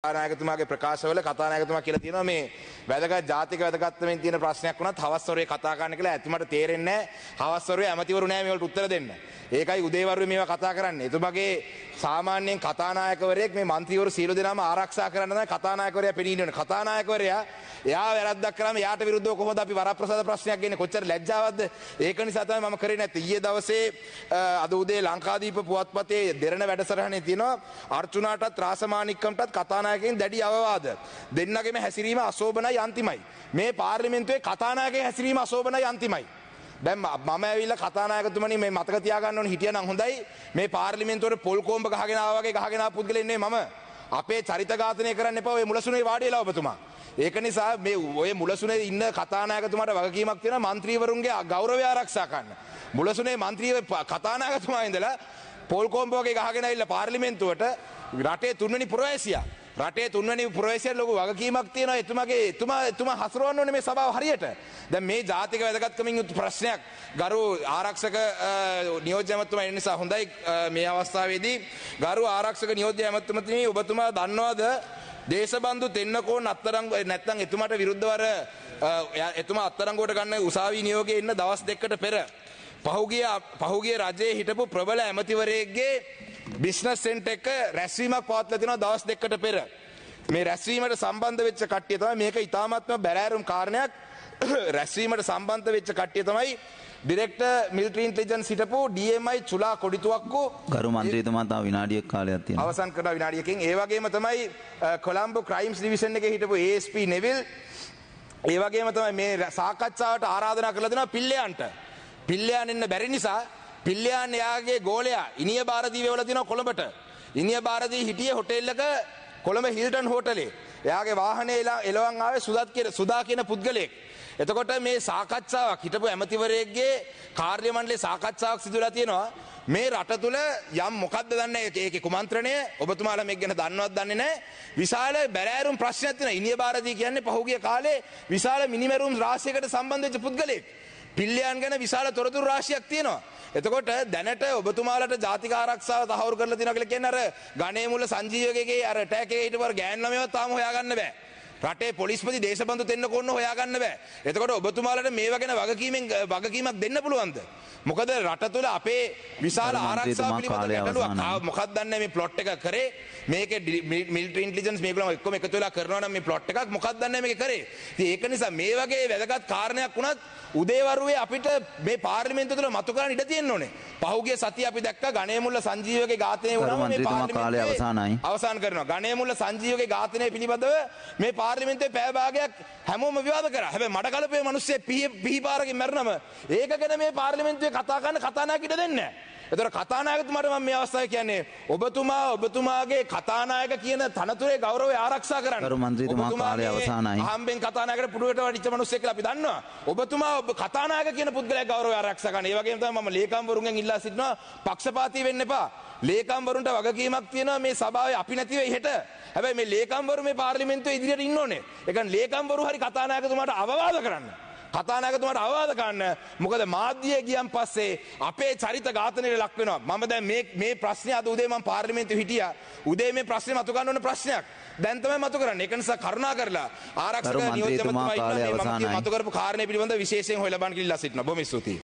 කතානායකතුමාගේ ප්‍රකාශවල කතානායකතුමා කියලා තියෙනවා මේ වැදගත් ජාතික වැදගත්කමින් තියෙන ප්‍රශ්නයක් වුණත් හවස්වරුවේ කතා කරන්න කියලා එතුමාට තේරෙන්නේ නැහැ. හවස්වරුවේ ඇමතිවරු නැහැ මේවලට උත්තර දෙන්න. ඒකයි උදේවරුවේ මේවා කතා කරන්නේ. එතුමාගේ සාමාන්‍යයෙන් කතානායකවරයෙක් මේ മന്ത്രിවරු සියලු දෙනාම ආරක්ෂා කරන්න තමයි කතානායකවරයා පෙනී ඉන්නේ. කතානායකවරයා එයා වැරද්දක් කරාම එයාට විරුද්ධව කොහොමද අපි වරප්‍රසාද ප්‍රශ්නයක් ගෙන්නේ? කොච්චර ලැජ්ජාවක්ද? ඒක නිසා තමයි මම කරේ නැත්තේ. ඊයේ දවසේ අද උදේ ලංකාදීප පුවත්පතේ දෙරණ වැඩසටහනේ තියෙනවා අර්චුනාටත් රාසමාණික්කම්ටත් කතානායකයන් දැඩි අවවාද. දෙන්නගේම හැසිරීම අශෝභනයි අන්තිමයි. මේ පාර්ලිමේන්තුවේ කතානායකගේ හැසිරීම අශෝභනයි අන්තිමයි. දැන් මම ඇවිල්ලා කතානායකතුමනි මේ මතක තියාගන්න ඕනේ හිටියනම් හොඳයි. මේ පාර්ලිමේන්තුවේ පොල් කොම්බ ගහගෙන ආවා වගේ ගහගෙන ආපු පුද්ගලෙක් නෙමෙයි මම. අපේ චරිත ඝාතනය කරන්න එපා ඔය මුලසුනේ වාඩි වෙලා ඔබතුමා. ඒක නිසා මේ ඔය මුලසුනේ ඉන්න කතානායකතුමාට වගකීමක් තියෙනවා മന്ത്രിවරුන්ගේ ගෞරවය ආරක්ෂා කරන්න. මුලසුනේ മന്ത്രിව කතානායකතුමා ඉඳලා පොල් කොම්බ වගේ ගහගෙන ඇවිල්ලා පාර්ලිමේන්තුවට රටේ තුන්වෙනි පුරවැසියා රටේ තුන්වෙනි පුරවැසියාට ලොකු වගකීමක් තියෙනවා. එතුමා හසුරවන්න ඕනේ මේ සභාව හරියට. දැන් මේ ජාතික වැදගත්කමින් යුත් ප්‍රශ්නයක් ගරු ආරක්ෂක නියෝජ්‍ය ඇමතුමා ඒ නිසා හොඳයි මේ අවස්ථාවේදී ගරු ආරක්ෂක නියෝජ්‍ය ඇමතුමනි ඔබතුමා දන්නවද දේශබන්දු දෙන්නකෝ අත්තරංගු නැත්නම් එතුමාට විරුද්ධව එතුමා අත්තරංගුවට ගන්න උසාවි නියෝගයේ ඉන්න දවස් දෙකකට පෙර පහුගිය රජයේ හිටපු ප්‍රබල ඇමතිවරයෙක්ගේ බිස්නස් සෙන්ටර් එක රැස්වීමක් පවත්වලා තිනවා දවස් දෙකකට පෙර. මේ රැස්වීමට සම්බන්ධ වෙච්ච කට්ටිය තමයි මේක ඉතාමත්ම බැරෑරුම් කාරණයක්. රැස්වීමට සම්බන්ධ වෙච්ච කට්ටිය තමයි ඩිරෙක්ටර් මිලිටරි ඉන්ටෙලිජන්ස් හිටපු DMI චුලා කොඩිතුවක්කු ගරු මන්ත්‍රීතුමා තව විනාඩියක් කාලයක් තියෙනවා. අවසන් කරන විනාඩියකින් ඒ වගේම තමයි කොළඹ ක්‍රයිම්ස් ඩිවිෂන් එකේ හිටපු ASP නෙවිල් ඒ වගේම තමයි මේ සාකච්ඡාවට ආරාධනා කරලා දෙනවා පිල්ලයන්ට. පිල්ලයන් එන්න බැරි නිසා පිල්ලයන් එයාගේ ගෝලයා ඉනිය බාරදී වෙවලා තිනවා කොළඹට. ඉනිය බාරදී හිටියේ හොටෙල් එක කොළඹ හිල්ටන් හෝටලේ. එයාගේ වාහනේ එලවන් ආවේ සුදා කියන පුද්ගලයෙක්. එතකොට මේ සාකච්ඡාවක් හිටපු ඇමතිවරයෙක්ගේ කාර්ය මණ්ඩලයේ සාකච්ඡාවක් සිදු වෙලා තියෙනවා. මේ රට තුල යම් මොකද්ද දන්නේ ඒකේ කුමන්ත්‍රණය ඔබතුමාලා මේක ගැන දන්නවත් දන්නේ නැහැ. විශාල බැරෑරුම් ප්‍රශ්නයක් තියෙනවා. ඉනිය බාරදී කියන්නේ පහුගිය කාලේ විශාල මිනිමෙරුම් රාශියකට සම්බන්ධ වෙච්ච පුද්ගලයෙක්. පිල්ලයන් ගැන විශාල තොරතුරු රාශියක් තියෙනවා. එතකොට දැනට ඔබතුමාලට ජාතික ආරක්ෂාව තහවුරු කරලා තියෙනවා කියලා කියන්නේ අර ගණේ මුල්ල සංජීවකගේ අර ඇටැක් එකේ හිටපු අර ගෑන් ළමයව තාම හොයාගන්න බෑ. රටේ පොලිස්පති දේශබන්දු දෙන්න කොන්න හොයාගන්න බෑ. එතකොට ඔබතුමාලට මේව ගැන වගකීමක් දෙන්න පුළුවන්ද? මොකද රට තුල අපේ විශාල ආරක්ෂාව පිළිබඳ ගැටලුවක් මොකක්ද දන්නේ මේ ප්ලොට් එක කරේ මේකේ මිලිටරි ඉන්ටෙලිජන්ස් මේගොල්ලෝ එක්කම එකතු වෙලා කරනවා නම් මේ ප්ලොට් එකක් මොකක්ද දන්නේ මේක කරේ. ඉතින් ඒක නිසා මේ වගේ වැදගත් කාරණයක් වුණත් උදේවරුවේ අපිට මේ පාර්ලිමේන්තුව තුළ මතු කරන්න ඉඩ තියෙන්න ඕනේ. පහුගිය සතිය අපි දැක්ක ගණේමුල්ල සංජීවගේ ඝාතනය වුණාම මේ පාර්ලිමේන්තුවේ අවසන් කරනවා. ගණේමුල්ල සංජීවගේ ඝාතනය පිළිබඳව මේ පාර්ලිමේන්තුවේ පැය භාගයක් හැමෝම විවාද කරා. හැබැයි මඩකලපේ මිනිස්සු පිහිපාරකින් මැරුණම ඒක ගැන මේ පාර්ලිමේන්තුවේ කතා කරන්න කතානායක ඉඩ දෙන්නේ නැහැ. එතකොට කතානායකතුමාට මම මේ අවස්ථාවේ කියන්නේ ඔබතුමාගේ කතානායක කියන තනතුරේ ගෞරවය ආරක්ෂා කරන්න. ගරු මන්ත්‍රීතුමා කාලය අවසానයි. අහම්බෙන් කතානායකට පුඩුවට වඩිච්ච මිනිස්සෙක් කියලා අපි දන්නවා. ඔබතුමා කතානායක කියන පුද්ගලයා ගෞරවය ආරක්ෂා කරන්න. ඒ වගේම තමයි මම ලේකම්වරුන්ගෙන් ඉල්ලා සිටිනවා පක්ෂපාතී වෙන්න එපා. ලේකම්වරුන්ට වගකීමක් තියෙනවා මේ සභාවේ අපි නැති වෙයි හෙට. හැබැයි මේ ලේකම්වරු මේ පාර්ලිමේන්තුවේ ඉදිරියට ඉන්න ඕනේ. ඒ කියන්නේ ලේකම්වරු හරි කතානායකතුමාට අවවාද කරන්න. කතානායකතුමාට අවවාද කරන්න. මොකද මාධ්‍යයේ ගියන් පස්සේ අපේ චරිත ඝාතනයට ලක් වෙනවා. මම දැන් මේ ප්‍රශ්නේ අද උදේ මම පාර්ලිමේන්තුවේ හිටියා. උදේ මේ ප්‍රශ්නේ මතු ගන්න ඕන ප්‍රශ්නයක්. දැන් තමයි මතු කරන්නේ. ඒක නිසා කරුණා කරලා ආරක්ෂක නියෝජ්‍යමතුමා ඉන්නවා මේ මම මතු කරපු කාරණේ පිළිබඳව විශේෂයෙන් හොයලා බලන්න කියලා සිටිනවා. බොහොම ස්තුතියි.